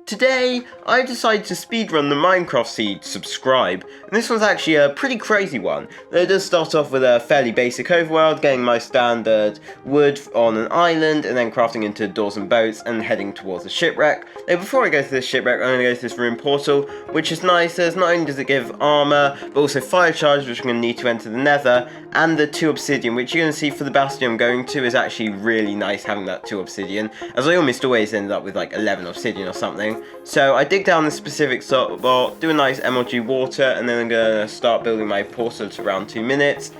Today, I decided to speedrun the Minecraft seed subscribe, and this one's actually a pretty crazy one. It does start off with a fairly basic overworld, getting my standard wood on an island, and then crafting into doors and boats, and heading towards a shipwreck. Now before I go to this shipwreck, I'm going to go to this room portal, which is nice, as not only does it give armour, but also fire charge, which I'm going to need to enter the nether, and the 2 obsidian, which you're going to see for the bastion I'm going to is actually really nice having that 2 obsidian, as I almost always end up with like 11 obsidian or something. So I dig down this specific spot, do a nice MLG water, and then I'm going to start building my portal at around 2 minutes.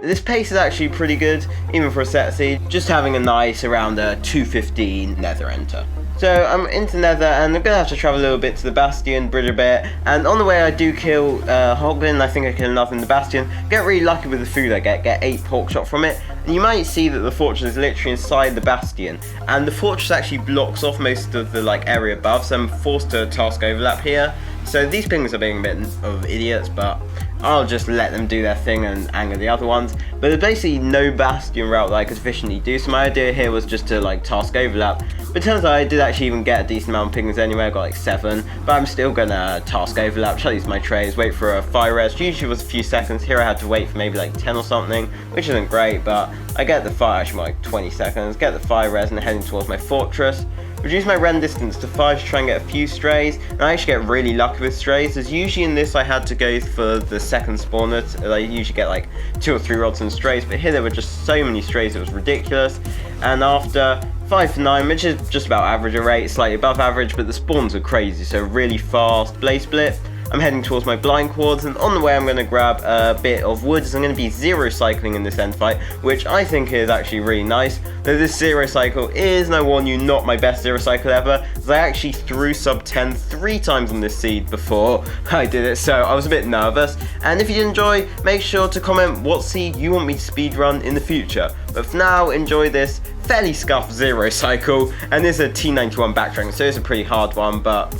This pace is actually pretty good, even for a set seed, just having a nice around a 2:15 nether enter. So I'm into nether, and I'm going to have to travel a little bit to the bastion, bridge a bit, and on the way I do kill Hoglin. I think I kill enough in the bastion, get really lucky with the food I get 8 pork chop from it, and you might see that the fortress is literally inside the bastion, and the fortress actually blocks off most of the area above, so I'm forced to task overlap here. So these pings are being a bit of idiots, but I'll just let them do their thing and anger the other ones. But there's basically no bastion route that I could efficiently do, so my idea here was just to task overlap. But it turns out I did actually even get a decent amount of pings anyway. I got 7, but I'm still gonna task overlap, try to use my trays, wait for a fire rest. Usually it was a few seconds. Here I had to wait for maybe 10 or something, which isn't great, but I get the fire, actually 20 seconds, get the fire res and heading towards my fortress. Reduce my rend distance to 5 to try and get a few strays, and I actually get really lucky with strays, as usually in this I had to go for the second spawner. I usually get 2 or 3 rods and strays, but here there were just so many strays it was ridiculous. And after 5 for 9, which is just about average rate, slightly above average, but the spawns are crazy, so really fast blaze split. I'm heading towards my blind quarters, and on the way I'm going to grab a bit of wood, as I'm going to be 0 cycling in this end fight, which I think is actually really nice. Though this 0 cycle is, and I warn you, not my best 0 cycle ever, as I actually threw sub 10 3 times on this seed before I did it, so I was a bit nervous. And if you did enjoy, make sure to comment what seed you want me to speedrun in the future. But for now, enjoy this fairly scuffed 0 cycle, and this is a T91 backtrack, so it's a pretty hard one, but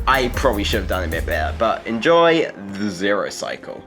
I probably should have done it a bit better. But enjoy the 0 cycle.